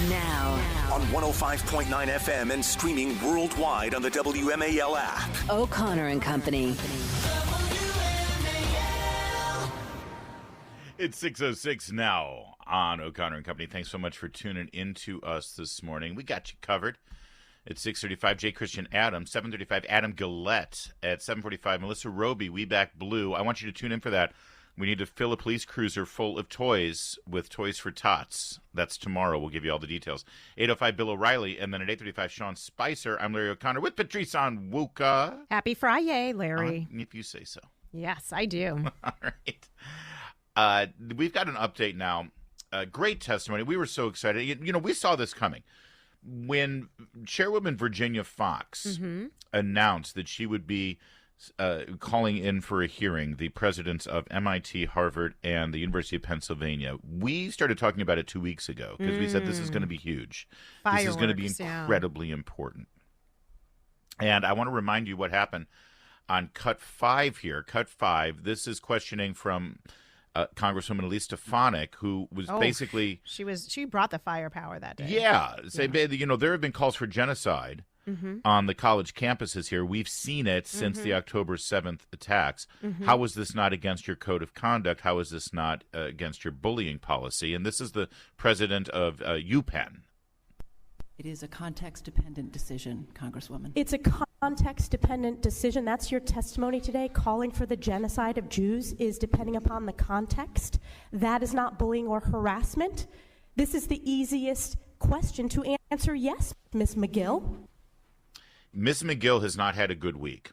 now. On 105.9 FM and streaming worldwide on the WMAL app. O'Connor and Company. It's 6:06 now on O'Connor and Company. Thanks so much for tuning in to us this morning. We got you covered. At 6:35, J. Christian Adams. 7:35, Adam Gillette. At 7:45, Melissa Roby, We Back Blue. I want you to tune in for that. We need to fill a police cruiser full of toys with Toys for Tots. That's tomorrow. We'll give you all the details. 8:05, Bill O'Reilly. And then at 8:35, Sean Spicer. I'm Larry O'Connor with Patrice Onwuka. Happy Friday, Larry. If you say so. Yes, I do. All right. We've got an update now. Great testimony. We were so excited. You know, we saw this coming. When Chairwoman Virginia Fox announced that she would be calling in for a hearing the presidents of MIT, Harvard, and the University of Pennsylvania, we started talking about it 2 weeks ago because we said this is going to be huge. This is going to be incredibly important. And I want to remind you what happened on Cut 5 here. Cut 5, this is questioning from Congresswoman Elise Stefanik, who was basically... She brought the firepower that day. Yeah. You know, there have been calls for genocide on the college campuses here. We've seen it since the October 7th attacks. How is this not against your code of conduct? How is this not against your bullying policy? And this is the president of UPenn. It is a context-dependent decision, Congresswoman. It's a context-dependent decision. That's your testimony today. Calling for the genocide of Jews is depending upon the context. That is not bullying or harassment. This is the easiest question to answer. Yes, Ms. McGill. Ms. McGill has not had a good week.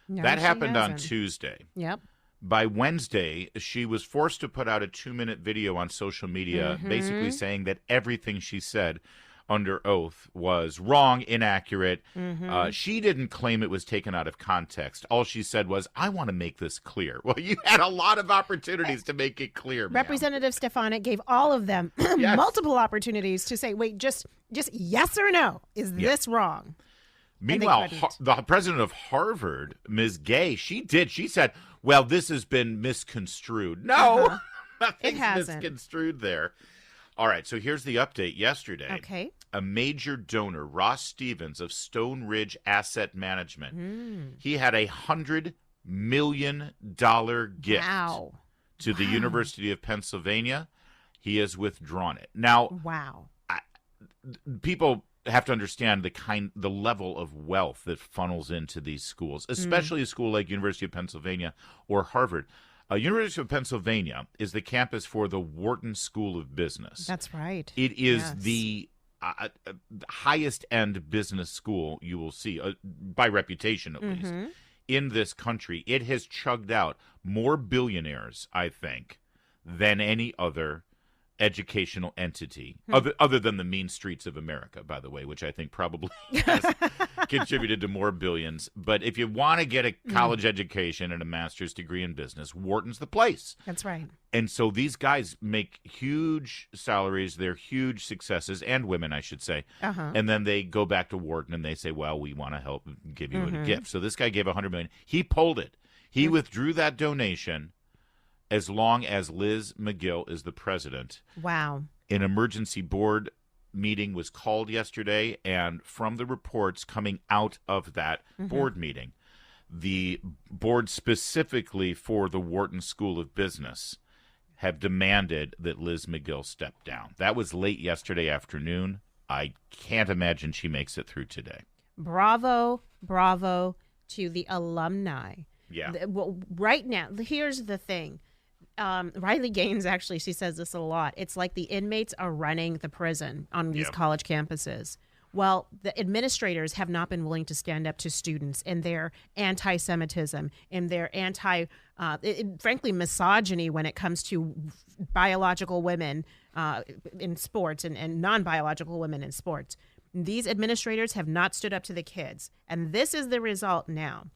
No, that happened hasn't. on Tuesday. Yep. By Wednesday, she was forced to put out a 2-minute video on social media basically saying that everything she said under oath was wrong, inaccurate. She didn't claim it was taken out of context. All she said was, I want to make this clear. Well, you had a lot of opportunities to make it clear, ma'am. Representative Stefanik gave all of them multiple opportunities to say, wait, just yes or no. Is this wrong? Meanwhile, the president of Harvard, Ms. Gay, she said, well, this has been misconstrued. No, nothing's misconstrued there. All right, so here's the update yesterday. Okay. A major donor, Ross Stevens of Stone Ridge Asset Management, he had $100 million gift to the University of Pennsylvania. He has withdrawn it. Now, people have to understand the level of wealth that funnels into these schools, especially a school like University of Pennsylvania or Harvard. University of Pennsylvania is the campus for the Wharton School of Business. That's right. It is the highest-end business school you will see, by reputation at least, in this country. It has chugged out more billionaires, I think, than any other educational entity, other than the mean streets of America, by the way, which I think probably has contributed to more billions. But if you want to get a college education and a master's degree in business, Wharton's the place. That's right. And so these guys make huge salaries. They're huge successes, and women, I should say. And then they go back to Wharton and they say, well, we want to help give you a gift. So this guy gave $100 million. He pulled it. He withdrew that donation as long as Liz McGill is the president. Wow. An emergency board meeting was called yesterday, and from the reports coming out of that board meeting, the board specifically for the Wharton School of Business have demanded that Liz McGill step down. That was late yesterday afternoon. I can't imagine she makes it through today. Bravo to the alumni. Yeah. Well, right now, here's the thing. Riley Gaines, actually, she says this a lot. It's like the inmates are running the prison on these college campuses. Well, the administrators have not been willing to stand up to students in their anti-Semitism, in their frankly, misogyny when it comes to biological women in sports and non-biological women in sports. These administrators have not stood up to the kids. And this is the result now.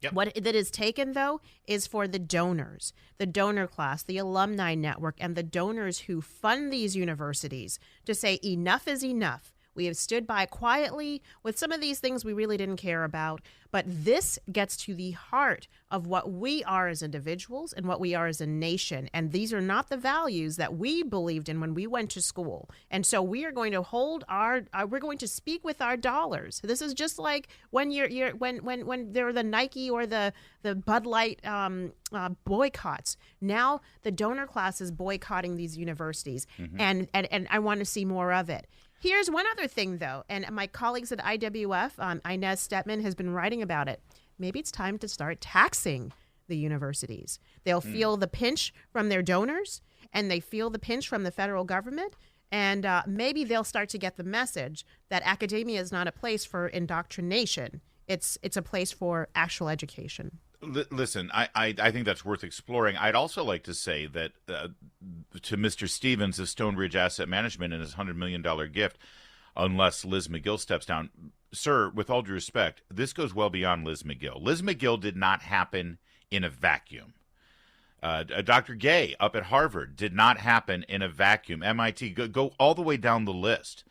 Yep. What that is taken, though, is for the donors, the donor class, the alumni network, and the donors who fund these universities to say enough is enough. We have stood by quietly with some of these things we really didn't care about. But this gets to the heart of what we are as individuals and what we are as a nation. And these are not the values that we believed in when we went to school. And so we are going to hold we're going to speak with our dollars. This is just like when when there were the Nike or the Bud Light boycotts. Now the donor class is boycotting these universities, and I want to see more of it. Here's one other thing, though, and my colleagues at IWF, Inez Stetman, has been writing about it. Maybe it's time to start taxing the universities. They'll feel the pinch from their donors, and they feel the pinch from the federal government, and maybe they'll start to get the message that academia is not a place for indoctrination. It's a place for actual education. Listen, I think that's worth exploring. I'd also like to say that to Mr. Stevens of Stonebridge Asset Management and his $100 million gift, unless Liz McGill steps down. Sir, with all due respect, this goes well beyond Liz McGill. Liz McGill did not happen in a vacuum. Dr. Gay up at Harvard did not happen in a vacuum. MIT, go all the way down the list.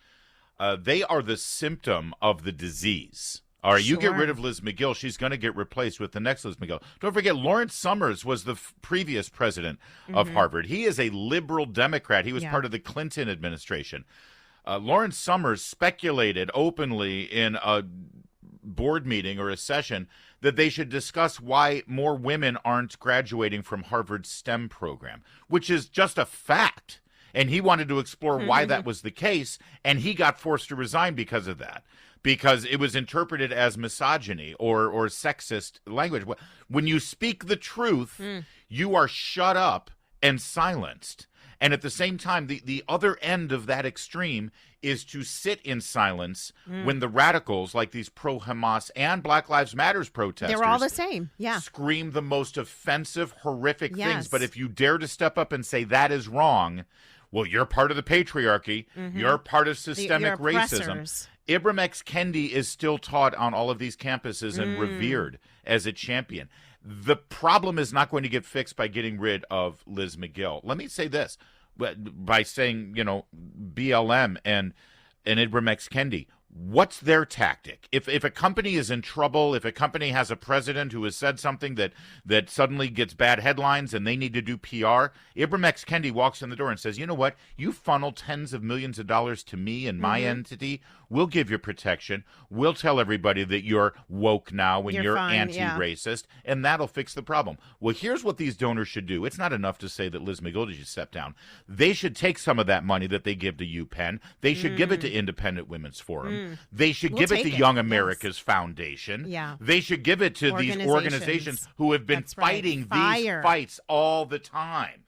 They are the symptom of the disease. All right, you get rid of Liz McGill, she's going to get replaced with the next Liz McGill. Don't forget, Lawrence Summers was the previous president of Harvard. He is a liberal Democrat. He was part of the Clinton administration. Lawrence Summers speculated openly in a board meeting or a session that they should discuss why more women aren't graduating from Harvard's STEM program, which is just a fact. And he wanted to explore why that was the case, and he got forced to resign because of that, because it was interpreted as misogyny or sexist language. When you speak the truth, you are shut up and silenced. And at the same time, the other end of that extreme is to sit in silence when the radicals, like these pro-Hamas and Black Lives Matters protesters, they're all the same, scream the most offensive, horrific things. But if you dare to step up and say that is wrong, well, you're part of the patriarchy. You're part of systemic racism. Ibram X. Kendi is still taught on all of these campuses and revered as a champion. The problem is not going to get fixed by getting rid of Liz McGill. Let me say this, by saying, BLM and Ibram X. Kendi. What's their tactic? If a company is in trouble, if a company has a president who has said something that suddenly gets bad headlines and they need to do PR, Ibram X. Kendi walks in the door and says, you know what? You funnel tens of millions of dollars to me and my entity. We'll give you protection. We'll tell everybody that you're woke now and you're fine, anti-racist, and that'll fix the problem. Well, here's what these donors should do. It's not enough to say that Liz McGill should step down. They should take some of that money that they give to UPenn. They should give it to Independent Women's Forum. They should give it to Young America's Foundation. They should give it to these organizations who have been fighting these fights all the time.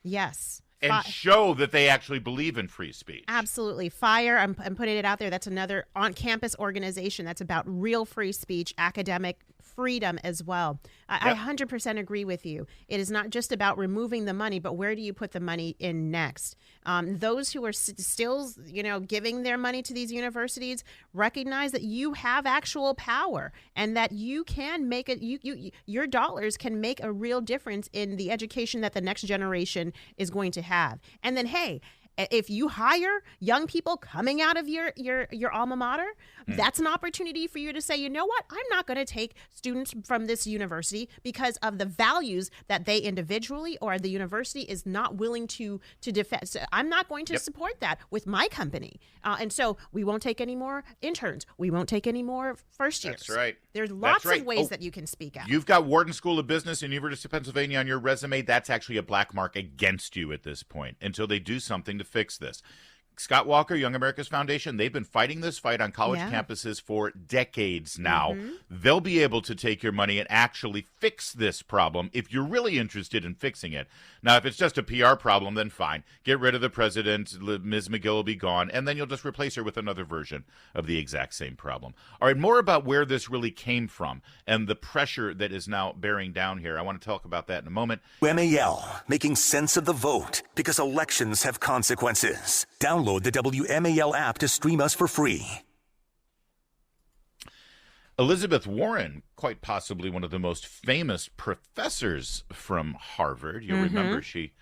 And show that they actually believe in free speech. Absolutely. FIRE, I'm putting it out there. That's another on-campus organization that's about real free speech, academic freedom as well. I 100% agree with you. It is not just about removing the money, but where do you put the money in next? Those who are still, giving their money to these universities recognize that you have actual power and that you can make it. Your dollars can make a real difference in the education that the next generation is going to have. And then, hey, if you hire young people coming out of your alma mater, that's an opportunity for you to say, you know what, I'm not going to take students from this university because of the values that they individually or the university is not willing to defend. So I'm not going to support that with my company. And so we won't take any more interns. We won't take any more first years. That's right. There's lots of ways that you can speak out. You've got Wharton School of Business and University of Pennsylvania on your resume. That's actually a black mark against you at this point until they do something to fix this. Scott Walker, Young America's Foundation, they've been fighting this fight on college campuses for decades now. They'll be able to take your money and actually fix this problem if you're really interested in fixing it. Now, if it's just a PR problem, then fine. Get rid of the president, Ms. McGill will be gone, and then you'll just replace her with another version of the exact same problem. All right, more about where this really came from and the pressure that is now bearing down here. I want to talk about that in a moment. WMAL, making sense of the vote, because elections have consequences. Download the WMAL app to stream us for free. Elizabeth Warren, quite possibly one of the most famous professors from Harvard. You'll remember she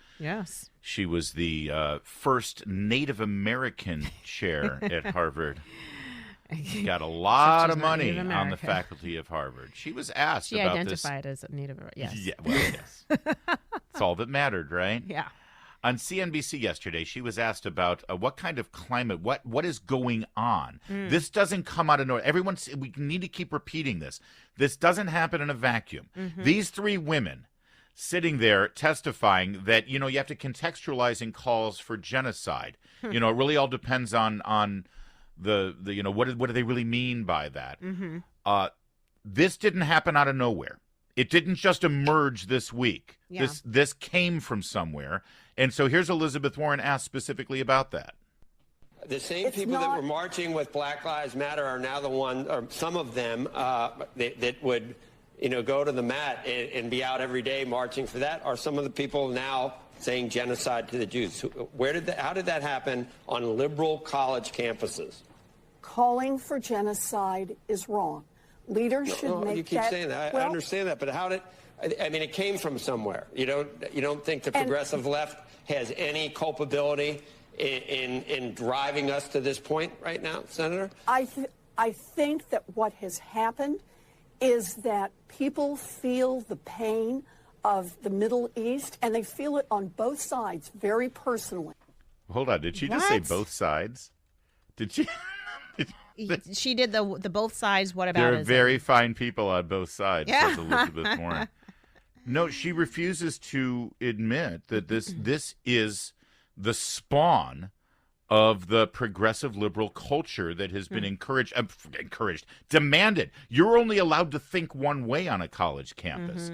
was the first Native American chair at Harvard. got a lot She's of not money Native on the American. faculty of Harvard. She was asked She about identified as a Native American. Yes. Yeah, well, yes. It's all that mattered, right? Yeah. On CNBC yesterday, she was asked about what kind of climate, what is going on. This doesn't come out of nowhere. We need to keep repeating this. This doesn't happen in a vacuum. These three women sitting there testifying that, you have to contextualize in calls for genocide. It really all depends on the what do they really mean by that? This didn't happen out of nowhere. It didn't just emerge this week. Yeah. This came from somewhere. And so here's Elizabeth Warren asked specifically about that. The same people that were marching with Black Lives Matter are now the one, or some of them, that would, go to the mat and be out every day marching for that, are some of the people now saying genocide to the Jews. How did that happen on liberal college campuses? Calling for genocide is wrong. Leaders should make that. You keep saying that. I understand that, but it came from somewhere. You don't think the progressive left has any culpability in driving us to this point right now, Senator? I think that what has happened is that people feel the pain of the Middle East, and they feel it on both sides very personally. Hold on. Did she just say both sides? Did she? She did the both sides. What about There are very fine people on both sides, says Elizabeth Warren. No, she refuses to admit that this is the spawn of the progressive liberal culture that has been encouraged, demanded. You're only allowed to think one way on a college campus.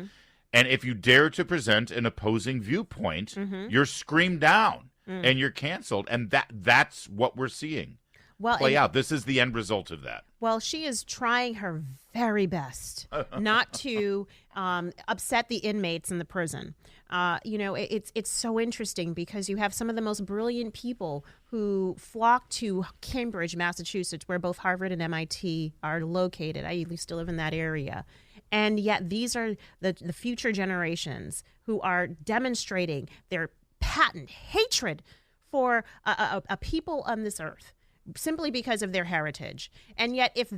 And if you dare to present an opposing viewpoint, you're screamed down and you're canceled. And that's what we're seeing play out. This is the end result of that. Well, she is trying her very best not to upset the inmates in the prison. It's so interesting because you have some of the most brilliant people who flock to Cambridge, Massachusetts, where both Harvard and MIT are located. I used to live in that area. And yet these are the future generations who are demonstrating their patent hatred for a people on this earth, simply because of their heritage. And yet if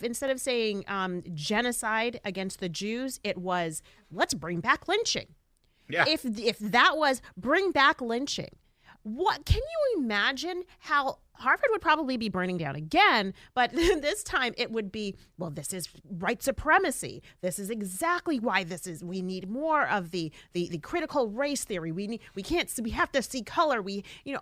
instead of saying genocide against the Jews, it was, let's bring back lynching. Yeah. If that was bring back lynching, what can you imagine how Harvard would probably be burning down again, but this time it would be, well, this is white supremacy. This is exactly why we need more of the critical race theory. We have to see color.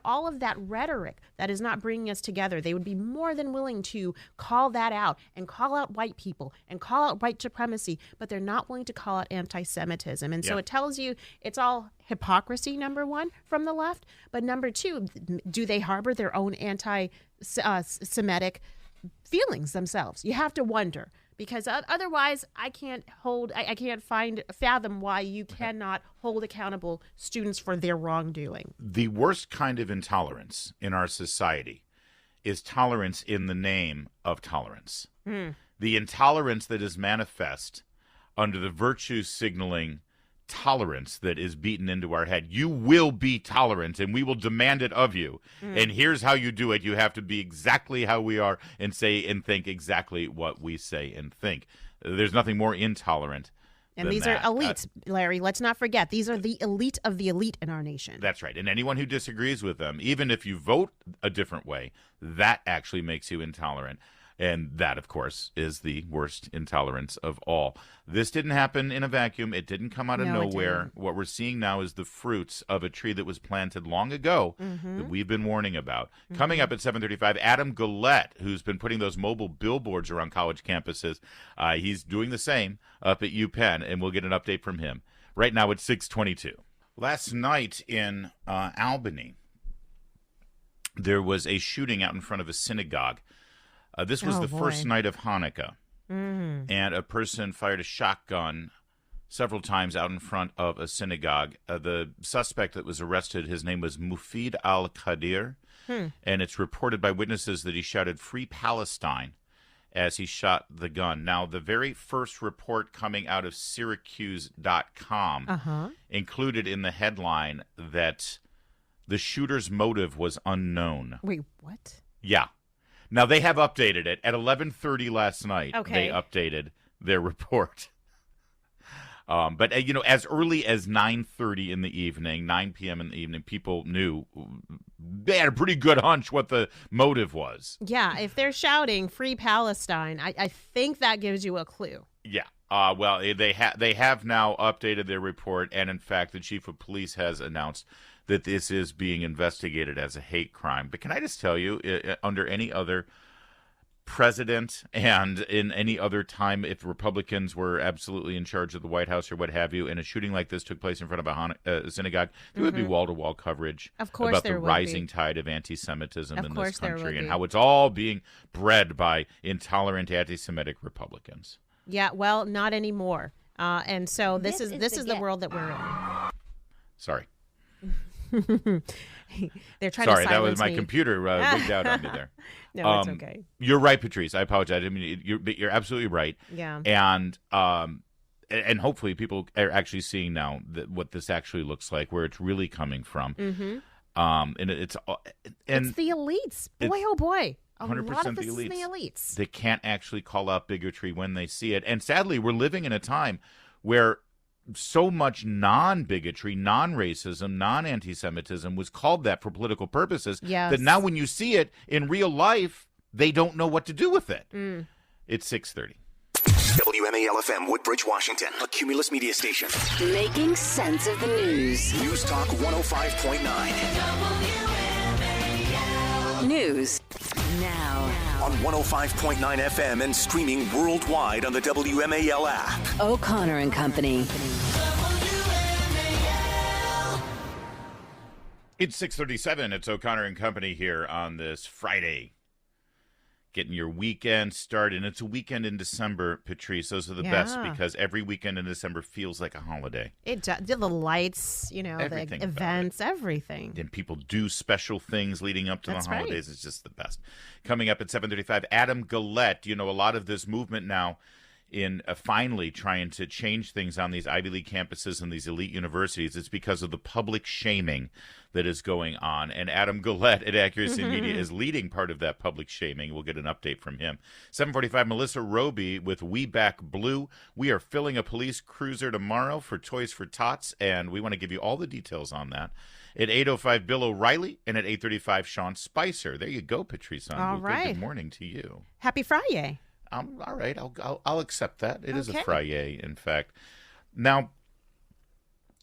All of that rhetoric that is not bringing us together. They would be more than willing to call that out and call out white people and call out white supremacy, but they're not willing to call out anti-Semitism. And so it tells you it's all hypocrisy, number one, from the left. But number two, do they harbor their own anti-Semitic feelings themselves? You have to wonder, because otherwise I can't fathom why you cannot hold accountable students for their wrongdoing. The worst kind of intolerance in our society is tolerance in the name of tolerance. The intolerance that is manifest under the virtue signaling tolerance that is beaten into our head. You will be tolerant and we will demand it of you. And here's how you do it. You have to be exactly how we are and say and think exactly what we say and think. There's nothing more intolerant And these are elites, Larry. Let's not forget. These are the elite of the elite in our nation. That's right. And anyone who disagrees with them, even if you vote a different way, that actually makes you intolerant. And that, of course, is the worst intolerance of all. This didn't happen in a vacuum. It didn't come out of nowhere. What we're seeing now is the fruits of a tree that was planted long ago that we've been warning about. Coming up at 7:35, Adam Gullett, who's been putting those mobile billboards around college campuses, he's doing the same up at UPenn, and we'll get an update from him. Right now it's 6:22. Last night in Albany, there was a shooting out in front of a synagogue. This was the first night of Hanukkah, and a person fired a shotgun several times out in front of a synagogue. The suspect that was arrested, his name was Mufid al-Qadir, and it's reported by witnesses that he shouted "Free Palestine" as he shot the gun. Now, the very first report coming out of Syracuse.com included in the headline that the shooter's motive was unknown. Wait, what? Yeah. Now, they have updated it. At 11:30 last night, Okay. they updated their report. But, as early as 9:30 in the evening, 9 p.m. in the evening, people knew, they had a pretty good hunch what the motive was. Yeah, if they're shouting "Free Palestine," I think that gives you a clue. Yeah. Well, they have now updated their report, and in fact, the chief of police has announced that this is being investigated as a hate crime. But can I just tell you, under any other president and in any other time, if Republicans were absolutely in charge of the White House or what have you, and a shooting like this took place in front of a synagogue, there would be wall-to-wall coverage Of course about there the would rising be. tide of anti-Semitism Of in course this there would country and be. how it's all being bred by intolerant anti-Semitic Republicans. Yeah, well, not anymore. And so this is the world that we're in. Sorry. They're trying Sorry, to silence that was my me. computer wigged out on me there. No, it's okay. You're right, Patrice. I apologize. I mean, you're absolutely right. Yeah. And hopefully people are actually seeing now what this actually looks like, where it's really coming from. Mm-hmm. And it's the elites. Boy, oh boy. A 100% lot of the this is the elites. elites. They can't actually call out bigotry when they see it. And sadly, we're living in a time where so much non-bigotry, non-racism, non-anti-Semitism was called that for political purposes, Yes. that now when you see it in real life, they don't know what to do with it. It's 6:30. WMAL-FM, Woodbridge, Washington, a Cumulus media station. Making sense of the news. News Talk 105.9. News now. On 105.9 FM and streaming worldwide on the WMAL app. O'Connor and Company. It's 6:37. It's O'Connor and Company here on this Friday. Getting your weekend started. And it's a weekend in December, Patrice. Those are the best Yeah. because every weekend in December feels like a holiday. The lights, Everything the about events, everything. And people do special things leading up to That's the right. holidays. It's just the best. Coming up at 7:35, Adam Guillette. A lot of this movement now in finally trying to change things on these Ivy League campuses and these elite universities, it's because of the public shaming that is going on. And Adam Guillette at Accuracy Media is leading part of that public shaming. We'll get an update from him. 7:45, Melissa Roby with We Back Blue. We are filling a police cruiser tomorrow for Toys for Tots, and we want to give you all the details on that. At 8:05, Bill O'Reilly, and at 8:35, Sean Spicer. There you go, Patrice. All right. Good morning to you. Happy Friday. All right, I'll accept that. It is a Okay. Friday, in fact. Now,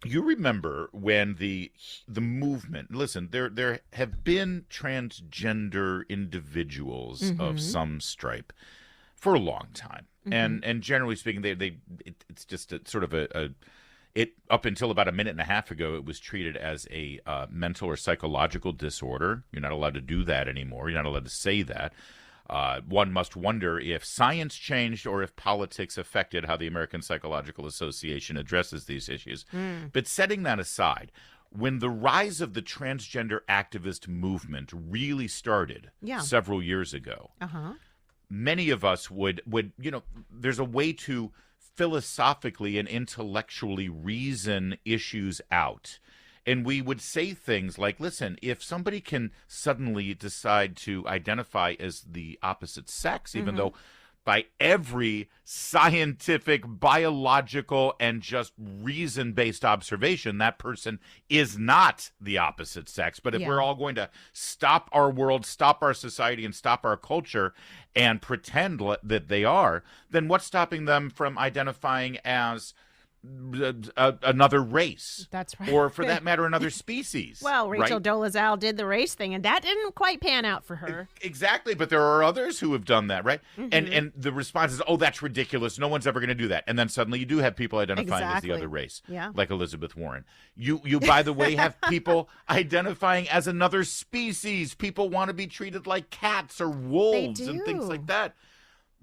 you remember when the movement? Listen, there have been transgender individuals of some stripe for a long time, and generally speaking, it's just sort of it up until about a minute and a half ago, it was treated as a mental or psychological disorder. You're not allowed to do that anymore. You're not allowed to say that. One must wonder if science changed or if politics affected how the American Psychological Association addresses these issues. But setting that aside, when the rise of the transgender activist movement really started several years ago, many of us would there's a way to philosophically and intellectually reason issues out. And we would say things like, listen, if somebody can suddenly decide to identify as the opposite sex, even though by every scientific, biological, and just reason-based observation, that person is not the opposite sex. But if we're all going to stop our world, stop our society, and stop our culture and pretend that they are, then what's stopping them from identifying as another race? That's right. Or for that matter, another species. Well, Rachel right? Dolezal did the race thing, and that didn't quite pan out for her. Exactly, but there are others who have done that, right? And the response is, oh, that's ridiculous. No one's ever going to do that. And then suddenly you do have people identifying as the other race, like Elizabeth Warren. You by the way, have people identifying as another species. People want to be treated like cats or wolves and things like that.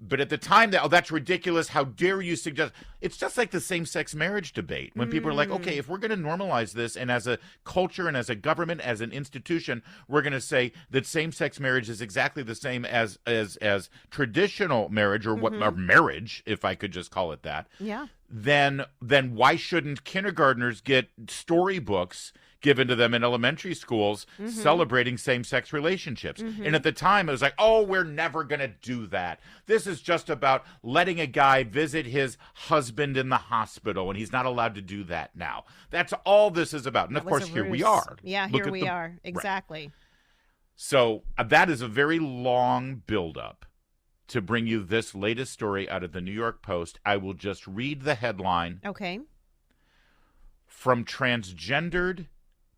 But at the time, that's ridiculous. How dare you suggest? It's just like the same-sex marriage debate. When people are like, okay, if we're going to normalize this, and as a culture and as a government, as an institution, we're going to say that same-sex marriage is exactly the same as traditional marriage, or or marriage, if I could just call it that. Yeah. Then why shouldn't kindergartners get storybooks given to them in elementary schools celebrating same-sex relationships. And at the time, it was like, oh, we're never going to do that. This is just about letting a guy visit his husband in the hospital, and he's not allowed to do that now. That's all this is about. And, of course, here we are. Yeah, here we are. Exactly. Right. So that is a very long buildup to bring you this latest story out of the New York Post. I will just read the headline. Okay. From transgendered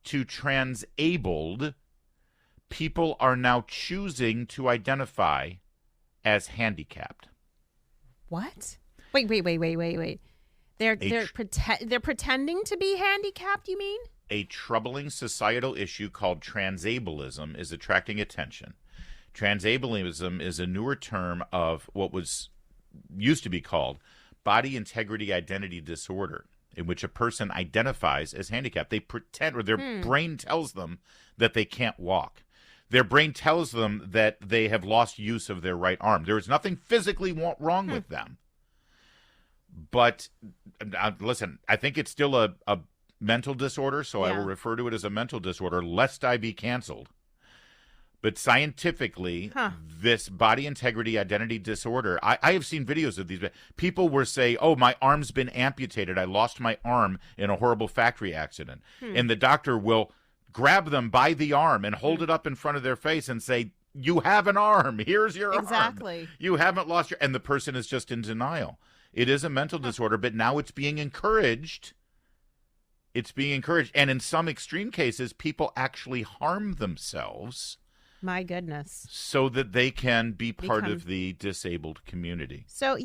to transabled, people are now choosing to identify as handicapped. What? Wait. They're pretending to be handicapped, you mean? A troubling societal issue called transableism is attracting attention. Transableism is a newer term of what used to be called body integrity identity disorder, in which a person identifies as handicapped. They pretend, or their brain tells them that they can't walk. Their brain tells them that they have lost use of their right arm. There is nothing physically wrong with them. But listen, I think it's still a mental disorder, so I will refer to it as a mental disorder, lest I be canceled. But scientifically, this body integrity identity disorder, I have seen videos of these. People will say, oh, my arm's been amputated. I lost my arm in a horrible factory accident. And the doctor will grab them by the arm and hold it up in front of their face and say, you have an arm. Here's your arm. Exactly. You haven't lost your... And the person is just in denial. It is a mental disorder, but now it's being encouraged. It's being encouraged. And in some extreme cases, people actually harm themselves. My goodness. So that they can be part of the disabled community. So,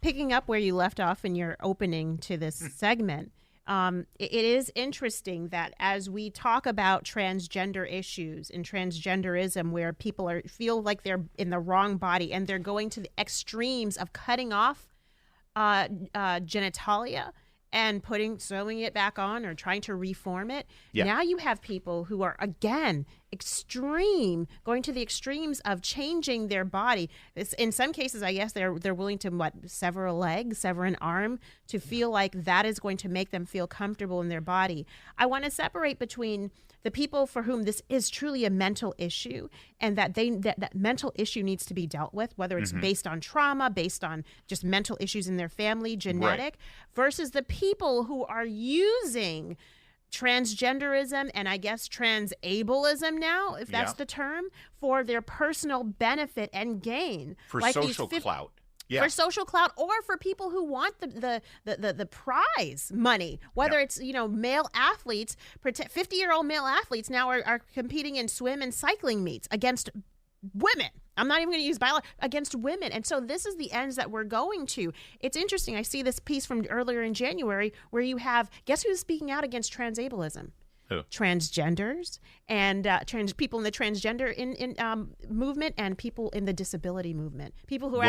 picking up where you left off in your opening to this segment, it is interesting that as we talk about transgender issues and transgenderism, where people feel like they're in the wrong body and they're going to the extremes of cutting off genitalia and sewing it back on or trying to reform it. Yeah. Now you have people who are, again, going to the extremes of changing their body. In some cases, I guess they're willing to sever a leg, sever an arm, to feel like that is going to make them feel comfortable in their body. I want to separate between the people for whom this is truly a mental issue, and that that mental issue needs to be dealt with, whether it's based on trauma, based on just mental issues in their family, genetic, versus the people who are using transgenderism and I guess transableism now, if that's the term, for their personal benefit and gain. For social clout. Yeah. For social clout, or for people who want the prize money, whether it's male athletes, 50-year-old male athletes now are competing in swim and cycling meets against women. I'm not even going to use against women. And so this is the ends that we're going to. It's interesting. I see this piece from earlier in January where you have, guess who's speaking out against transableism? Who? Transgenders and trans people in the transgender in movement and people in the disability movement. People who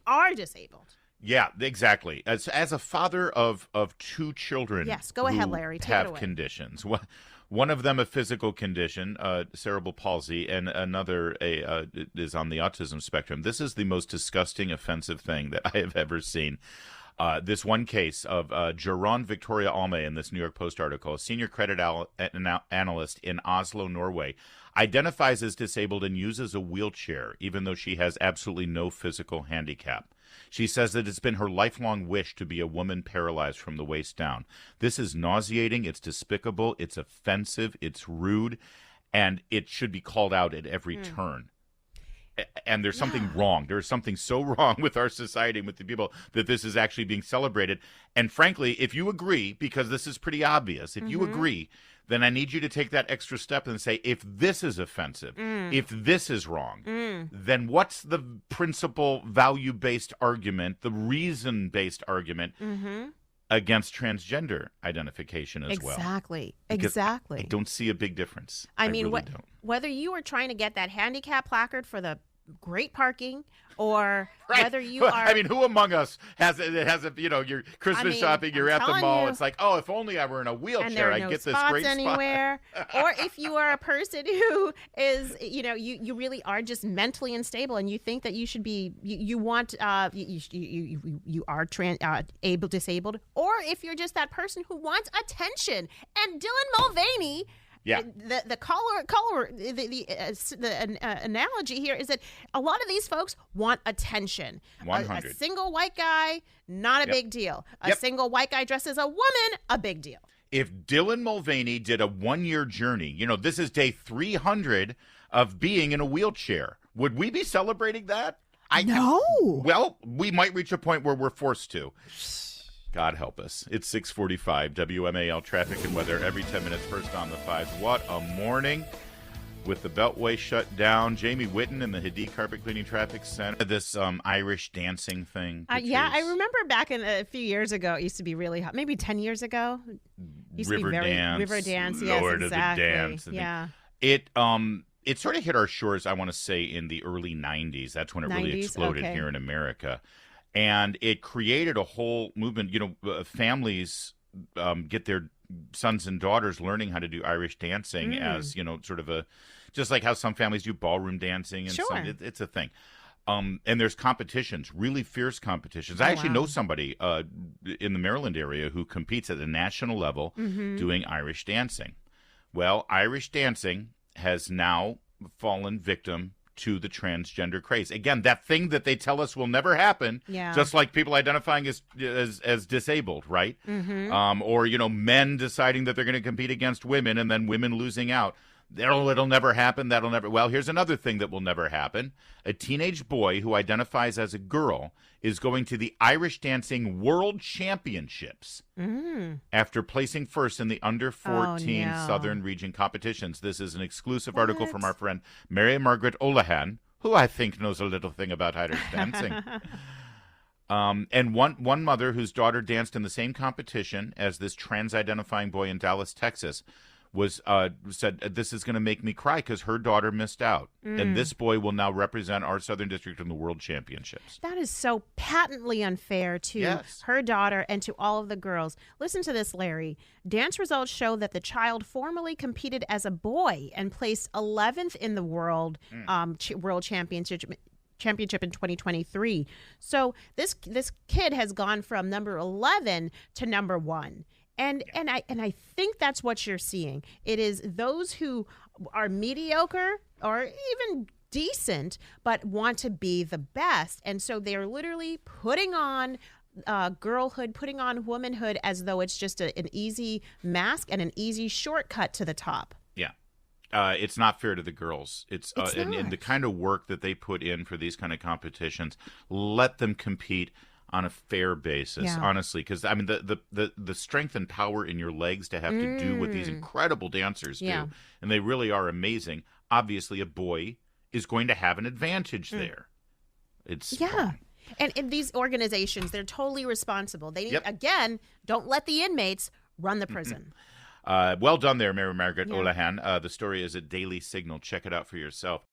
are disabled. Yeah, exactly. As a father of two children, yes, go ahead, Larry. Take it away. Conditions. One of them a physical condition, cerebral palsy, and another is on the autism spectrum. This is the most disgusting, offensive thing that I have ever seen. This one case of Jaron Victoria Alme in this New York Post article, a senior credit analyst in Oslo, Norway, identifies as disabled and uses a wheelchair, even though she has absolutely no physical handicap. She says that it's been her lifelong wish to be a woman paralyzed from the waist down. This is nauseating, it's despicable, it's offensive, it's rude, and it should be called out at every turn. And there's something wrong. There's something so wrong with our society and with the people that this is actually being celebrated. And frankly, if you agree, because this is pretty obvious, if you agree, then I need you to take that extra step and say, if this is offensive, if this is wrong, then what's the principle value-based argument, the reason-based argument against transgender identification as well? Exactly. I don't see a big difference. I mean, really don't. Whether you are trying to get that handicap placard for the great parking or whether you are. I mean, who among us has a your Christmas shopping, you're at the mall. It's like, oh, if only I were in a wheelchair, I'd get this great anywhere. Or if you are a person who is, you really are just mentally unstable and you think that you should be, you are disabled, or if you're just that person who wants attention. And Dylan Mulvaney. Yeah. The analogy here is that a lot of these folks want attention. 100. A single white guy, not a big deal. A single white guy dressed as a woman, a big deal. If Dylan Mulvaney did a 1-year journey, this is day 300 of being in a wheelchair, would we be celebrating that? No. Well, we might reach a point where we're forced to. God help us. It's 6:45, WMAL traffic and weather every 10 minutes, first on the 5. What a morning with the Beltway shut down. Jamie Whitten in the Hadid Carpet Cleaning Traffic Center. This Irish dancing thing. Yeah, I remember back a few years ago, it used to be really hot. Maybe 10 years ago. River Dance, yes, Lord exactly. of the Dance. Yeah. It sort of hit our shores, I want to say, in the early 90s. That's when it really exploded here in America. And it created a whole movement. Families get their sons and daughters learning how to do Irish dancing as, sort of just like how some families do ballroom dancing. And sure. It's a thing. And there's competitions, really fierce competitions. I actually know somebody in the Maryland area who competes at the national level doing Irish dancing. Well, Irish dancing has now fallen victim to the transgender craze. Again, that thing that they tell us will never happen, just like people identifying as disabled, right? Or, men deciding that they're going to compete against women and then women losing out. It'll never happen. Well, here's another thing that will never happen. A teenage boy who identifies as a girl is going to the Irish Dancing World Championships after placing first in the under 14 Southern Region competitions. This is an exclusive article from our friend Mary Margaret O'Lahan, who I think knows a little thing about Irish dancing. And one mother whose daughter danced in the same competition as this trans-identifying boy in Dallas, Texas, said, this is going to make me cry because her daughter missed out. And this boy will now represent our Southern District in the World Championships. That is so patently unfair to her daughter and to all of the girls. Listen to this, Larry. Dance results show that the child formerly competed as a boy and placed 11th in the World Championship in 2023. So this kid has gone from number 11 to number 1. And I think that's what you're seeing. It is those who are mediocre or even decent, but want to be the best. And so they're literally putting on girlhood, putting on womanhood as though it's just an easy mask and an easy shortcut to the top. Yeah. It's not fair to the girls. It's and the kind of work that they put in for these kind of competitions, let them compete on a fair basis, honestly, because I mean the strength and power in your legs to have to do what these incredible dancers do, and they really are amazing. Obviously, a boy is going to have an advantage there. It's and these organizations, they're totally responsible. They need, again, don't let the inmates run the prison. Well done there, Mary Margaret O'Lahan. The story is at Daily Signal. Check it out for yourself.